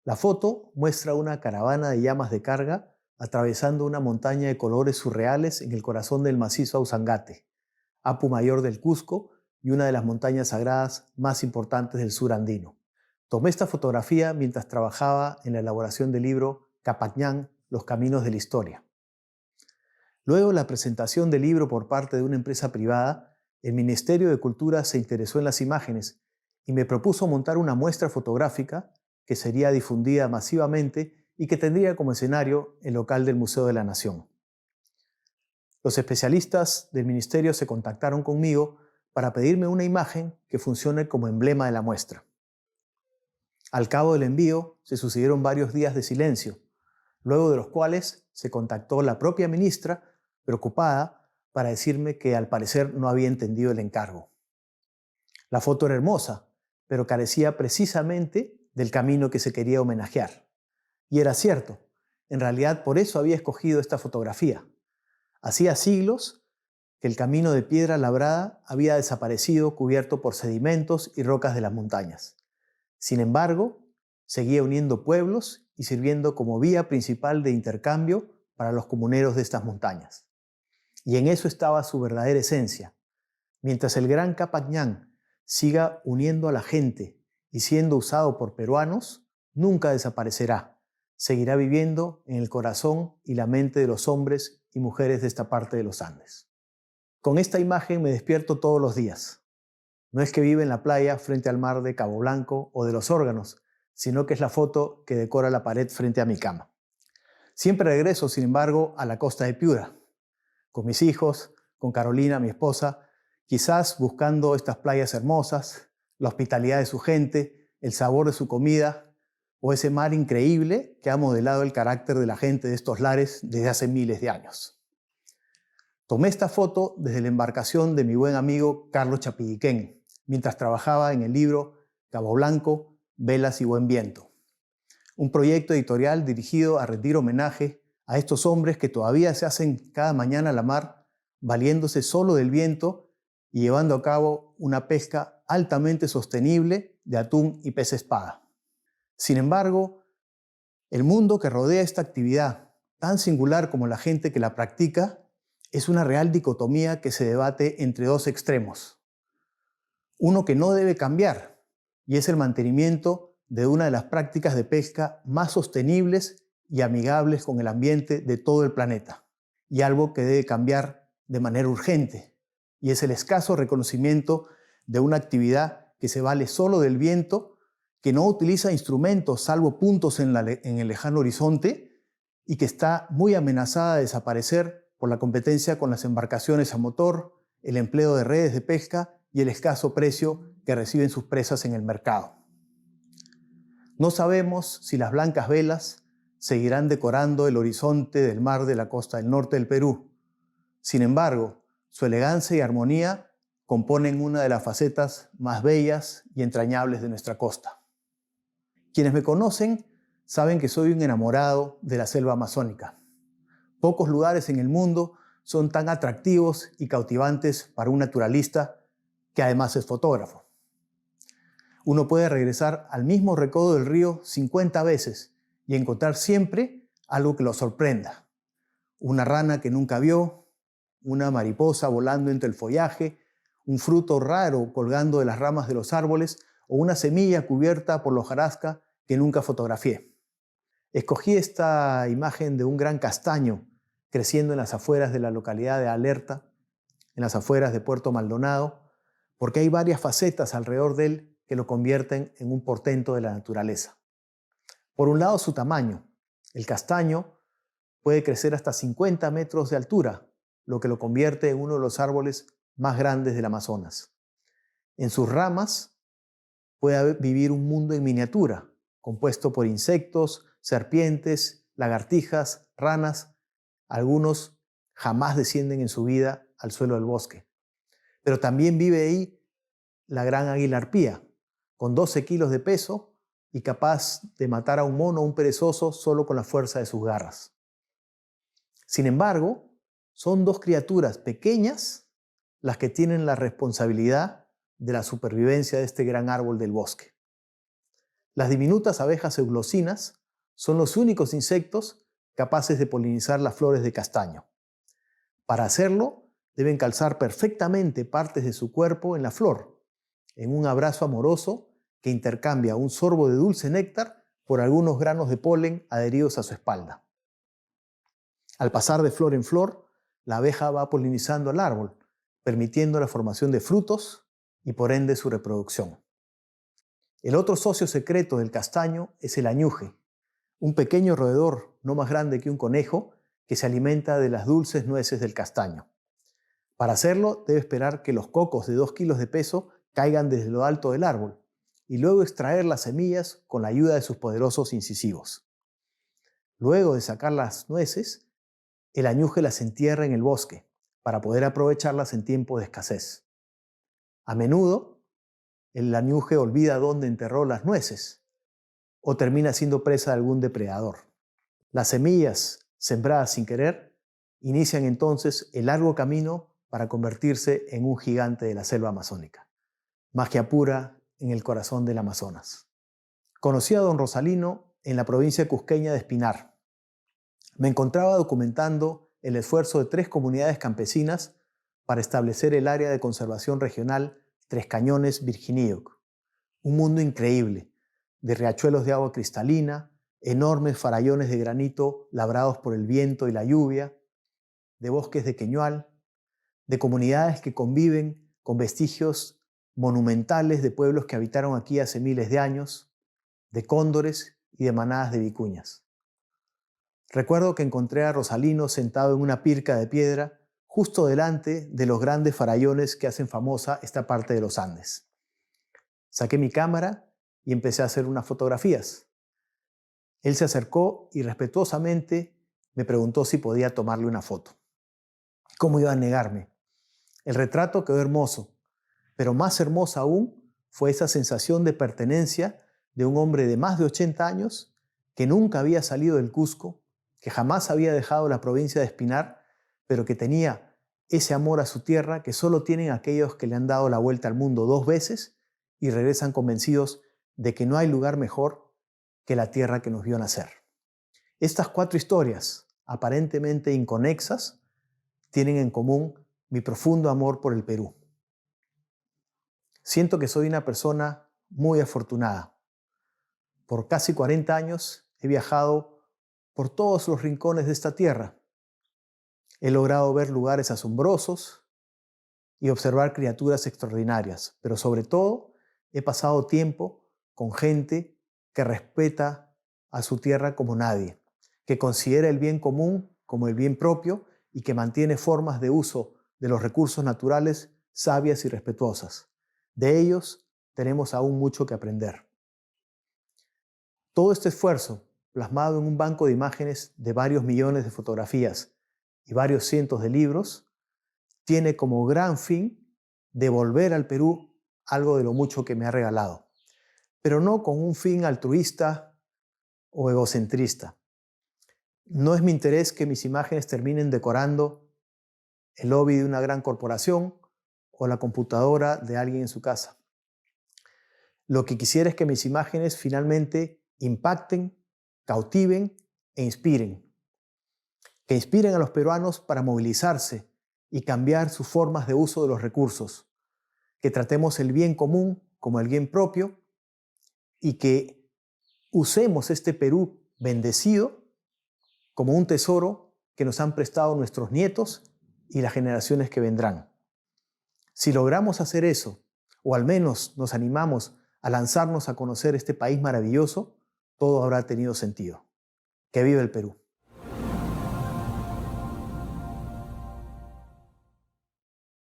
La foto muestra una caravana de llamas de carga atravesando una montaña de colores surreales en el corazón del macizo Ausangate, Apu Mayor del Cusco y una de las montañas sagradas más importantes del sur andino. Tomé esta fotografía mientras trabajaba en la elaboración del libro Capacñán, Los Caminos de la Historia. Luego de la presentación del libro por parte de una empresa privada, el Ministerio de Cultura se interesó en las imágenes y me propuso montar una muestra fotográfica que sería difundida masivamente y que tendría como escenario el local del Museo de la Nación. Los especialistas del ministerio se contactaron conmigo para pedirme una imagen que funcione como emblema de la muestra. Al cabo del envío se sucedieron varios días de silencio, luego de los cuales se contactó la propia ministra, preocupada, para decirme que al parecer no había entendido el encargo. La foto era hermosa, pero carecía precisamente del camino que se quería homenajear. Y era cierto, en realidad por eso había escogido esta fotografía. Hacía siglos que el camino de piedra labrada había desaparecido cubierto por sedimentos y rocas de las montañas. Sin embargo, seguía uniendo pueblos y sirviendo como vía principal de intercambio para los comuneros de estas montañas. Y en eso estaba su verdadera esencia. Mientras el Gran Capacñán siga uniendo a la gente y siendo usado por peruanos, nunca desaparecerá. Seguirá viviendo en el corazón y la mente de los hombres y mujeres de esta parte de los Andes. Con esta imagen me despierto todos los días. No es que vive en la playa frente al mar de Cabo Blanco o de Los Órganos, sino que es la foto que decora la pared frente a mi cama. Siempre regreso, sin embargo, a la costa de Piura, con mis hijos, con Carolina, mi esposa, quizás buscando estas playas hermosas, la hospitalidad de su gente, el sabor de su comida o ese mar increíble que ha modelado el carácter de la gente de estos lares desde hace miles de años. Tomé esta foto desde la embarcación de mi buen amigo Carlos Chapilliquén, mientras trabajaba en el libro Cabo Blanco, Velas y Buen Viento, un proyecto editorial dirigido a rendir homenaje a estos hombres que todavía se hacen cada mañana a la mar, valiéndose solo del viento y llevando a cabo una pesca altamente sostenible de atún y pez espada. Sin embargo, el mundo que rodea esta actividad, tan singular como la gente que la practica, es una real dicotomía que se debate entre dos extremos. Uno que no debe cambiar, y es el mantenimiento de una de las prácticas de pesca más sostenibles y amigables con el ambiente de todo el planeta, y algo que debe cambiar de manera urgente, y es el escaso reconocimiento de una actividad que se vale solo del viento, que no utiliza instrumentos salvo puntos en el lejano horizonte y que está muy amenazada de desaparecer por la competencia con las embarcaciones a motor, el empleo de redes de pesca y el escaso precio que reciben sus presas en el mercado. No sabemos si las blancas velas seguirán decorando el horizonte del mar de la costa del norte del Perú. Sin embargo, su elegancia y armonía componen una de las facetas más bellas y entrañables de nuestra costa. Quienes me conocen saben que soy un enamorado de la selva amazónica. Pocos lugares en el mundo son tan atractivos y cautivantes para un naturalista que además es fotógrafo. Uno puede regresar al mismo recodo del río 50 veces y encontrar siempre algo que lo sorprenda. Una rana que nunca vio, una mariposa volando entre el follaje, un fruto raro colgando de las ramas de los árboles o una semilla cubierta por la hojarasca que nunca fotografié. Escogí esta imagen de un gran castaño creciendo en las afueras de la localidad de Alerta, en las afueras de Puerto Maldonado, porque hay varias facetas alrededor de él que lo convierten en un portento de la naturaleza. Por un lado, su tamaño. El castaño puede crecer hasta 50 metros de altura, lo que lo convierte en uno de los árboles más grandes del Amazonas. En sus ramas puede vivir un mundo en miniatura, compuesto por insectos, serpientes, lagartijas, ranas. Algunos jamás descienden en su vida al suelo del bosque. Pero también vive ahí la gran águila arpía, con 12 kilos de peso y capaz de matar a un mono o un perezoso solo con la fuerza de sus garras. Sin embargo, son dos criaturas pequeñas las que tienen la responsabilidad de la supervivencia de este gran árbol del bosque. Las diminutas abejas euglossinas son los únicos insectos capaces de polinizar las flores de castaño. Para hacerlo, deben calzar perfectamente partes de su cuerpo en la flor, en un abrazo amoroso que intercambia un sorbo de dulce néctar por algunos granos de polen adheridos a su espalda. Al pasar de flor en flor, la abeja va polinizando el árbol, permitiendo la formación de frutos y por ende su reproducción. El otro socio secreto del castaño es el añuje, un pequeño roedor no más grande que un conejo que se alimenta de las dulces nueces del castaño. Para hacerlo, debe esperar que los cocos de 2 kilos de peso caigan desde lo alto del árbol y luego extraer las semillas con la ayuda de sus poderosos incisivos. Luego de sacar las nueces, el añuje las entierra en el bosque para poder aprovecharlas en tiempo de escasez. A menudo, el añuje olvida dónde enterró las nueces o termina siendo presa de algún depredador. Las semillas, sembradas sin querer, inician entonces el largo camino para convertirse en un gigante de la selva amazónica. Magia pura en el corazón del Amazonas. Conocí a don Rosalino en la provincia cusqueña de Espinar. Me encontraba documentando el esfuerzo de 3 comunidades campesinas para establecer el área de conservación regional Tres Cañones Virginíoc. Un mundo increíble, de riachuelos de agua cristalina, enormes farallones de granito labrados por el viento y la lluvia, de bosques de queñual, de comunidades que conviven con vestigios monumentales de pueblos que habitaron aquí hace miles de años, de cóndores y de manadas de vicuñas. Recuerdo que encontré a Rosalino sentado en una pirca de piedra justo delante de los grandes farallones que hacen famosa esta parte de los Andes. Saqué mi cámara y empecé a hacer unas fotografías. Él se acercó y respetuosamente me preguntó si podía tomarle una foto. ¿Cómo iba a negarme? El retrato quedó hermoso, pero más hermosa aún fue esa sensación de pertenencia de un hombre de más de 80 años que nunca había salido del Cusco, que jamás había dejado la provincia de Espinar, pero que tenía ese amor a su tierra que solo tienen aquellos que le han dado la vuelta al mundo 2 veces y regresan convencidos de que no hay lugar mejor que la tierra que nos vio nacer. Estas 4 historias, aparentemente inconexas, tienen en común mi profundo amor por el Perú. Siento que soy una persona muy afortunada. Por casi 40 años he viajado por todos los rincones de esta tierra. He logrado ver lugares asombrosos y observar criaturas extraordinarias, pero sobre todo he pasado tiempo con gente que respeta a su tierra como nadie, que considera el bien común como el bien propio y que mantiene formas de uso de los recursos naturales sabias y respetuosas. De ellos tenemos aún mucho que aprender. Todo este esfuerzo, plasmado en un banco de imágenes de varios millones de fotografías y varios cientos de libros, tiene como gran fin devolver al Perú algo de lo mucho que me ha regalado, pero no con un fin altruista o egocentrista. No es mi interés que mis imágenes terminen decorando el lobby de una gran corporación o la computadora de alguien en su casa. Lo que quisiera es que mis imágenes finalmente impacten, cautiven e inspiren. Que inspiren a los peruanos para movilizarse y cambiar sus formas de uso de los recursos. Que tratemos el bien común como el bien propio y que usemos este Perú bendecido como un tesoro que nos han prestado nuestros nietos y las generaciones que vendrán. Si logramos hacer eso, o al menos nos animamos a lanzarnos a conocer este país maravilloso, todo habrá tenido sentido. ¡Que viva el Perú!